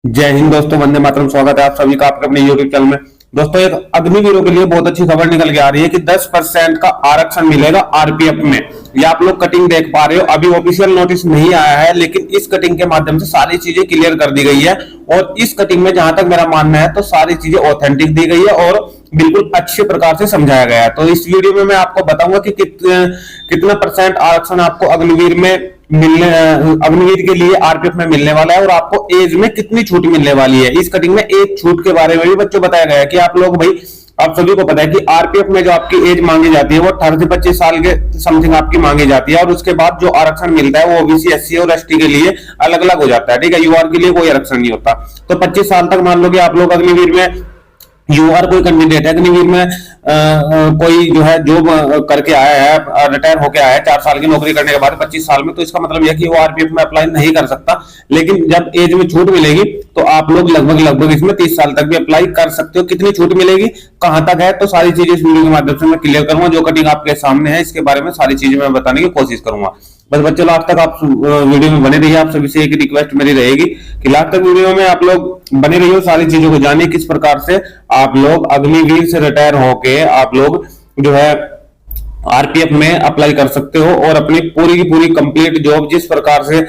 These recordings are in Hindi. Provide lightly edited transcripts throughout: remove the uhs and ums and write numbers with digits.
जय हिंद दोस्तों, वंदे मातरम। स्वागत है आप सभी का आपके अपने यूट्यूब चैनल में। दोस्तों, एक अग्निवीरों के लिए बहुत अच्छी खबर निकल के आ रही है कि 10% का आरक्षण मिलेगा आरपीएफ में। ये आप लोग कटिंग देख पा रहे हो। अभी ऑफिशियल नोटिस नहीं आया है, लेकिन इस कटिंग के माध्यम से सारी चीजें क्लियर कर दी गई है। और इस कटिंग में जहां तक मेरा मानना है तो सारी चीजें ऑथेंटिक दी गई है और बिल्कुल अच्छे प्रकार से समझाया गया है। तो इस वीडियो में मैं आपको बताऊंगा कि कितना परसेंट आरक्षण आपको अग्निवीर में मिलने अग्निवीर के लिए आरपीएफ में मिलने वाला है और आपको एज में कितनी छूट मिलने वाली है। इस कटिंग में एज छूट के बारे में भी बच्चों बताया गया है कि आप लोग भाई, आप सभी को पता है कि आरपीएफ में जो आपकी एज मांगी जाती है वो 18 से 25 साल के समथिंग आपकी मांगी जाती है। और उसके बाद जो आरक्षण मिलता है वो ओबीसी, एससी और एसटी के लिए अलग अलग हो जाता है। ठीक है, यूआर के लिए कोई आरक्षण नहीं होता। तो 25 साल तक मान लो कि आप लोग अग्निवीर में यूआर कोई कैंडिडेट है, अग्निवीर में कोई जो है जॉब करके आया है, रिटायर होके आया है 4 साल की नौकरी करने के बाद 25 साल में, तो इसका मतलब यह कि वो आरपीएफ में अप्लाई नहीं कर सकता। लेकिन जब एज में छूट मिलेगी तो आप लोग लगभग इसमें 30 साल तक भी अप्लाई कर सकते हो। कितनी छूट मिलेगी, कहां तक है, तो सारी चीजें इस वीडियो के माध्यम से मैं क्लियर करूंगा। जो कटिंग आपके सामने है इसके बारे में सारी चीजें मैं बताने की कोशिश करूंगा। बस बच्चों, लास्ट तक आप वीडियो में बने रहिए। आप सभी से एक रिक्वेस्ट मेरी रहेगी कि लास्ट तक वीडियो में आप लोग बने रहिए, सारी चीजों को जानिए किस प्रकार से आप लोग अग्निवीर से रिटायर होके आप लोग जो है आरपीएफ में अप्लाई कर सकते हो और अपनी पूरी की पूरी कंप्लीट जॉब जिस प्रकार से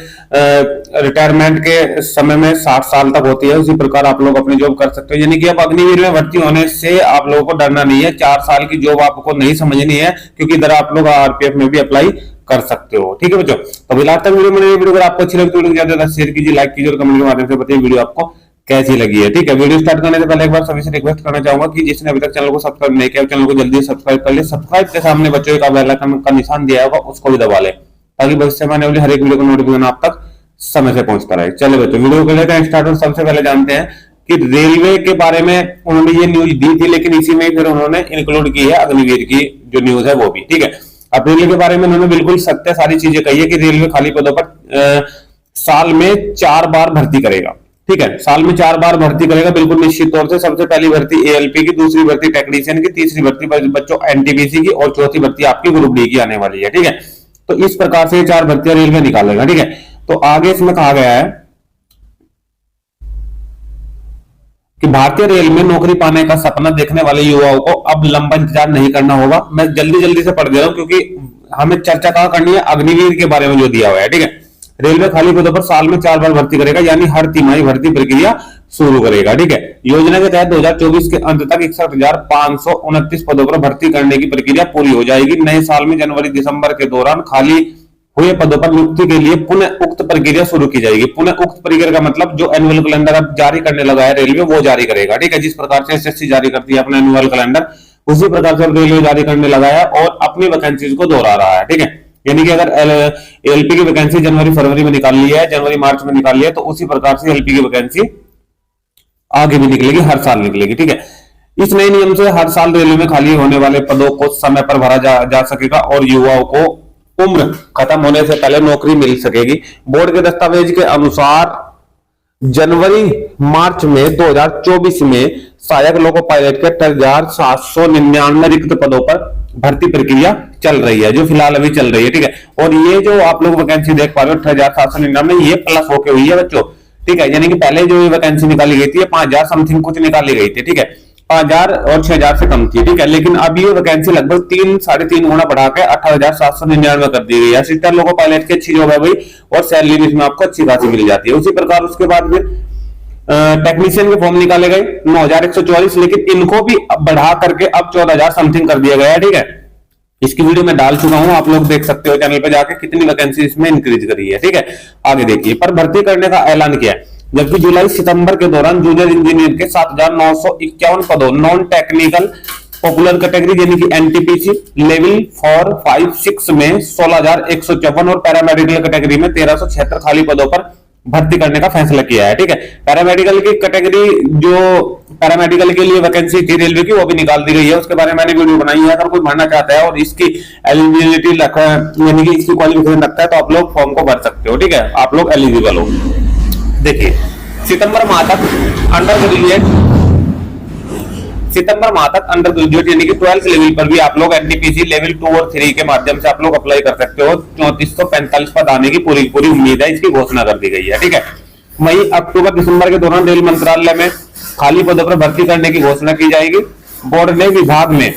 रिटायरमेंट के समय में 60 साल तक होती है उसी प्रकार आप लोग अपनी जॉब कर सकते हो। यानी कि अब अग्निवीर में भर्ती होने से आप लोगों को डरना नहीं है। 4 साल की जॉब आपको नहीं समझनी है, क्योंकि इधर आप लोग आरपीएफ में भी अप्लाई कर सकते हो। ठीक है बच्चों, तो अभी लास्ट तक वीडियो में वीडियो अगर आपको अच्छी लगी तो ज्यादा शेयर कीजिए, लाइक कीजिए और कमेंट के माध्यम से बताइए वीडियो आपको कैसी लगी है। ठीक है, वीडियो स्टार्ट करने से पहले एक बार सभी से रिक्वेस्ट करना चाहूंगा कि जिसने अभी तक चैनल को सब्सक्राइब नहीं किया चैनल को जल्दी सब्सक्राइब कर ले। सब्सक्राइब के सामने बच्चों का बेल आइकन का निशान दिया होगा, उसको भी दबा ले ताकि भविष्य में आने वाली हर एक वीडियो का नोटिफिकेशन आप तक समय से पहुंचता रहे। चलो बच्चों, वीडियो को लेते हैं स्टार्ट। और सबसे पहले जानते हैं कि रेलवे के बारे में उन्होंने ये न्यूज दी थी, लेकिन इसी में फिर उन्होंने इंक्लूड की है अग्निवीर की जो न्यूज है वो भी। ठीक है, अब रेलवे के बारे में उन्होंने बिल्कुल सत्य सारी चीजें कही है कि रेलवे खाली पदों पर साल में 4 बार भर्ती करेगा। ठीक है, साल में 4 बार भर्ती करेगा बिल्कुल निश्चित तौर से। सबसे पहली भर्ती एएलपी की, दूसरी भर्ती टेक्नीशियन की, तीसरी भर्ती बच्चों एनटीपीसी की और चौथी भर्ती आपकी ग्रुप डी की आने वाली है। ठीक है, तो इस प्रकार से 4 भर्तियां रेलवे निकालेगा। ठीक है, तो आगे इसमें कहा गया है कि भारतीय रेल में नौकरी पाने का सपना देखने वाले युवाओं को अब लंबा इंतजार नहीं करना होगा। मैं जल्दी से पढ़ दे रहा हूं क्योंकि हमें चर्चा कहां करनी है, अग्निवीर के बारे में जो दिया हुआ है। ठीक है, रेलवे खाली पदों पर साल में 4 बार भर्ती करेगा, यानी हर तिमाही भर्ती प्रक्रिया शुरू करेगा। ठीक है, योजना के तहत 2024 के अंत तक 61,529 पदों पर भर्ती करने की प्रक्रिया पूरी हो जाएगी। नए साल में जनवरी दिसंबर के दौरान खाली हुए पदों पर नियुक्ति के लिए पुनः उक्त प्रक्रिया शुरू की जाएगी। पुनः उक्त प्रक्रिया का मतलब जो एनुअल कैलेंडर अब जारी करने लगा है रेलवे वो जारी करेगा। ठीक है, जिस प्रकार से एसएससी जारी करती है अपना एनुअल कैलेंडर, उसी प्रकार से रेलवे जारी करने लगा है और अपनी वैकेंसीज को दोहरा रहा है। ठीक है, यानी कि अगर एलपी की वैकेंसी जनवरी फरवरी में निकाल ली है, जनवरी मार्च में निकाल लिया है, तो उसी प्रकार से एलपी की वैकेंसी आगे भी निकलेगी, हर साल निकलेगी। ठीक है, इस नए नियम से हर साल रेलवे में खाली होने वाले पदों को समय पर भरा जा सकेगा और युवाओं को उम्र खत्म होने से पहले नौकरी मिल सकेगी। बोर्ड के दस्तावेज के अनुसार जनवरी मार्च में 2024 में सहायक लोको पायलट के 8,799 रिक्त पदों पर भर्ती प्रक्रिया चल रही है, जो फिलहाल अभी चल रही है। ठीक है, और ये जो आप लोग वैकेंसी देख पा रहे हो 18,799 ये प्लस होके हुई है बच्चों। ठीक है, यानी कि पहले जो वैकेंसी निकाली गई थी 5,000 समथिंग कुछ निकाली गई थी। ठीक है, 5,000 और 6,000 से कम थी। ठीक है, लेकिन अब ये वैकेंसी लगभग 3-3.5 गुना बढ़ा के 18,799 कर दी गई है। असिस्टेंट लोको पायलट की अच्छी जॉब है भाई, और सैलरी भी इसमें आपको अच्छी खासी मिल जाती है। उसी प्रकार उसके बाद फिर टेक्नीशियन के फॉर्म निकाले गए 9,144, लेकिन इनको भी बढ़ा करके अब 14,000 समथिंग कर दिया गया है। ठीक है, इसकी वीडियो मैं डाल चुका हूं, आप लोग देख सकते हो चैनल पे जाके कितनी वैकेंसी इसमें इंक्रीज करी है। ठीक है, आगे देखिए। पर भर्ती करने का ऐलान किया है, जबकि जुलाई सितंबर के दौरान जूनियर इंजीनियर के 7,951 पदों, नॉन टेक्निकल पॉपुलर कैटेगरी यानी कि एनटीपीसी लेवल 4, 5, 6 में 16,154 और पैरामेडिकल कैटेगरी में 1,376 खाली पदों पर भर्ती करने का फैसला किया है। ठीक है, पैरामेडिकल की कैटेगरी जो पैरामेडिकल के लिए वैकेंसी थी रेलवे की वो भी निकाल दी गई है, उसके बारे में मैंने वीडियो बनाई है। अगर कोई भरना चाहता है और इसकी एलिजिबिलिटी यानी कि इसकी क्वालिफिकेशन रखता है तो आप लोग फॉर्म को भर सकते हो। ठीक है, आप लोग एलिजिबल हो। देखिए, सितंबर माह तक अंडर ग्रेजुएट यानी कि 12th लेवल पर भी आप लोग एनटीपीसी लेवल 2 और 3 के माध्यम से आप लोग अप्लाई कर सकते हो। 3445 पद आने की पूरी उम्मीद है, इसकी घोषणा कर दी गई है। ठीक है, वहीं अक्टूबर दिसंबर के दौरान रेल मंत्रालय में खाली पदों पर भर्ती करने की घोषणा की जाएगी। बोर्ड ने विभाग में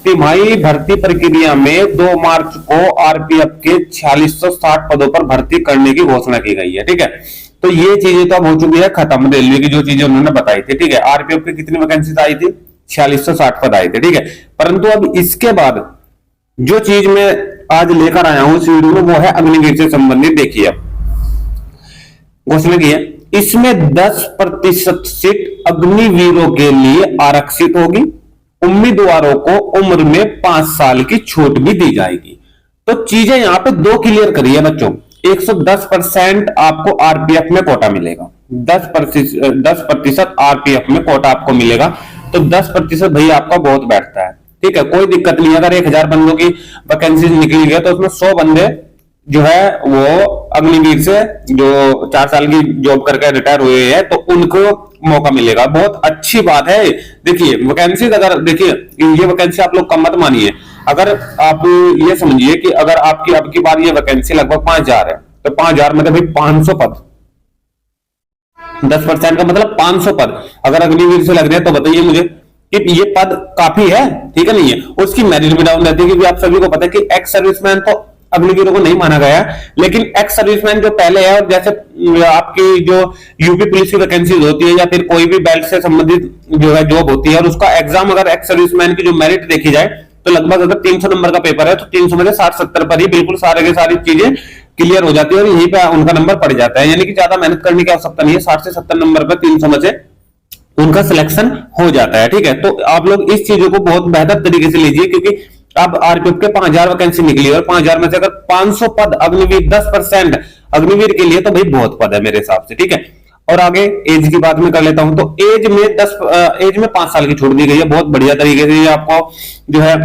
तिमाही भर्ती प्रक्रिया में 2 मार्च को आरपीएफ के 4660 पदों पर भर्ती करने की घोषणा की गई है। ठीक है, तो ये चीजें तो अब हो चुकी है खत्म, रेलवे की जो चीजें उन्होंने बताई थी। ठीक है, आरपीएफ की कितनी वैकेंसी आई थी? 4660 पद आए थे। ठीक है, परंतु अब इसके बाद जो चीज मैं आज लेकर आया हूं इस वीडियो में, वो है अग्निवीर से संबंधित। देखिए, अब घोषणा की है, इसमें 10% सीट अग्निवीरों के लिए आरक्षित होगी। उम्मीदवारों को उम्र में 5 साल की छूट भी दी जाएगी। तो चीजें यहां पे 2 क्लियर करी है बच्चों। 110% आपको आरपीएफ में कोटा मिलेगा, 10% आरपीएफ में कोटा आपको मिलेगा। तो 10% भाई आपका बहुत बैठता है। ठीक है, कोई दिक्कत नहीं। अगर 1000 बंदों की वैकेंसी निकली है तो उसमें 100 बंदे जो है वो अग्निवीर से जो 4 साल की जॉब करके रिटायर हुए हैं, तो उनको मौका मिलेगा। बहुत अच्छी बात है। देखिए वैकेंसी, अगर देखिए ये वैकेंसी आप लोग कम मत मानिए। अगर आप ये समझिए कि अगर आपकी अब की बार ये वैकेंसी लगभग 5000 है, तो 5000 मतलब भाई 500 पद, 10% का मतलब 500 पद अगर अग्निवीर से लग रहे हैं, तो बताइए मुझे कि ये पद काफी है? ठीक है, नहीं है? उसकी मेरिट भी डाउन रहती है, क्योंकि आप सभी को पता है कि एक्स सर्विसमैन तो अग्निवीरों को नहीं माना गया, लेकिन एक्स सर्विसमैन जो पहले है, और जैसे आपकी जो यूपी पुलिस की वैकेंसीज होती है या फिर कोई भी बेल्ट से संबंधित जो है जॉब होती है, और उसका एग्जाम अगर एक्स सर्विसमैन की जो मेरिट देखी जाए, तो लगभग अगर 300 नंबर का पेपर है, तो 300 में से 60-70 पर ही बिल्कुल सारे की सारी चीजें क्लियर हो जाती है, और यहीं पे उनका नंबर पड़ जाता है। यानी कि ज्यादा मेहनत करने की आवश्यकता नहीं है। 60 से 70 नंबर पर 300 में से उनका सिलेक्शन हो जाता है। ठीक है, तो आप लोग इस चीजों को बहुत बेहतर तरीके से लीजिए, क्योंकि अब आरपीएफ के 5000 वैकेंसी निकली और 5000 में से अगर 500 पद अग्निवीर, 10% अग्निवीर के लिए, तो भाई बहुत पद है मेरे हिसाब से। ठीक है, और आगे एज की बात मैं कर लेता हूं। तो एज में 5 साल की छूट दी गई है, बहुत बढ़िया तरीके से। ये आपको जो है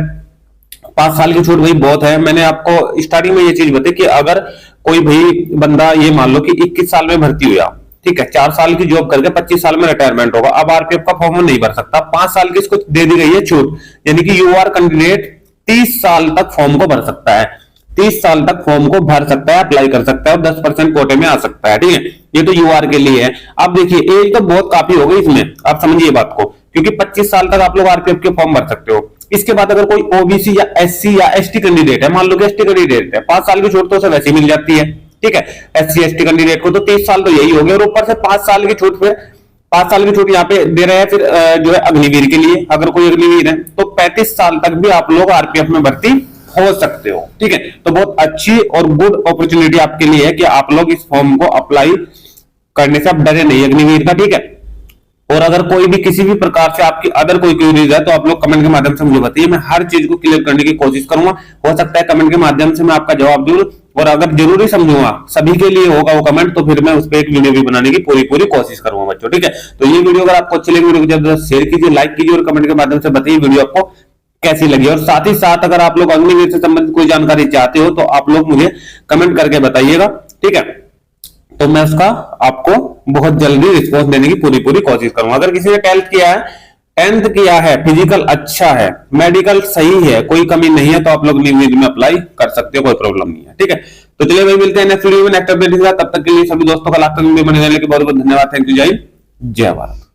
5 साल की छूट भाई बहुत है। मैंने आपको स्टार्टिंग में ये चीज बताई कि अगर कोई भाई बंदा, ये मान लो कि 21 साल में भर्ती हुआ, ठीक है, 4 साल की जॉब करके 25 साल में रिटायरमेंट होगा, अब आरपीएफ का फॉर्म नहीं भर सकता। 5 साल की इसको दे दी गई है छूट, यानी कि यूआर कैंडिडेट 30 साल तक फॉर्म को भर सकता है। 30 साल तक फॉर्म को भर सकता है, अप्लाई कर सकता है, और 10% कोटे में आ सकता है। ठीक है, ये तो यूआर के लिए है। अब देखिए एज तो बहुत काफी हो गई इसमें, आप समझिए बात को, क्योंकि 25 साल तक आप लोग आरपीएफ के फॉर्म भर सकते हो। इसके बाद अगर कोई ओबीसी या एससी या एसटी कैंडिडेट है, मान लो कि एसटी कैंडिडेट है, 5 साल की छूट तो उसे वैसे मिल जाती है। ठीक है, एससी एसटी कैंडिडेट को तो 30 साल तो यही हो गया, और ऊपर से 5 साल की छूट, फिर 5 साल की छूट यहाँ पे दे रहे हैं। फिर जो है अग्निवीर के लिए, अगर कोई अग्निवीर है, तो 35 साल तक भी आप लोग आरपीएफ में भर्ती हो सकते हो। ठीक है, तो बहुत अच्छी और गुड अपॉर्चुनिटी आपके लिए है कि आप लोग इस फॉर्म को अप्लाई करने से आप डरे नहीं अग्निवीर का। ठीक है, और अगर कोई भी किसी भी प्रकार से आपकी अदर कोई क्वेरीज है, तो आप लोग कमेंट के माध्यम से मुझे बताइए, मैं हर चीज को क्लियर करने की कोशिश करूंगा। हो सकता है कमेंट के माध्यम से मैं आपका जवाब दूं, और अगर जरूरी समझूंगा सभी के लिए होगा वो कमेंट, तो फिर मैं उस पर एक वीडियो भी बनाने की पूरी कोशिश करूंगा बच्चों। ठीक है, तो ये वीडियो अगर आपको अच्छी लगी, वीडियो को जल्द शेयर कीजिए, लाइक कीजिए, और कमेंट के माध्यम से बताइए वीडियो आपको कैसी लगी। और साथ ही साथ अगर आप लोग अग्निवीर से संबंधित कोई जानकारी चाहते हो, तो आप लोग मुझे कमेंट करके बताइएगा। ठीक है, तो मैं उसका आपको बहुत जल्दी रिस्पॉन्स देने की पूरी कोशिश करूंगा। अगर किसी ने 10th किया है, फिजिकल अच्छा है, मेडिकल सही है, कोई कमी नहीं है, तो आप लोग अग्निवीर में अप्लाई कर सकते हो, कोई प्रॉब्लम नहीं है। ठीक है, तो चलिए भाई मिलते हैं नेक्स्ट वीडियो में नेक्स्ट अपडेट के साथ। तब तक के लिए सभी दोस्तों का लास्ट तक बने रहने के बहुत बहुत धन्यवाद। Thank you. जय भारत।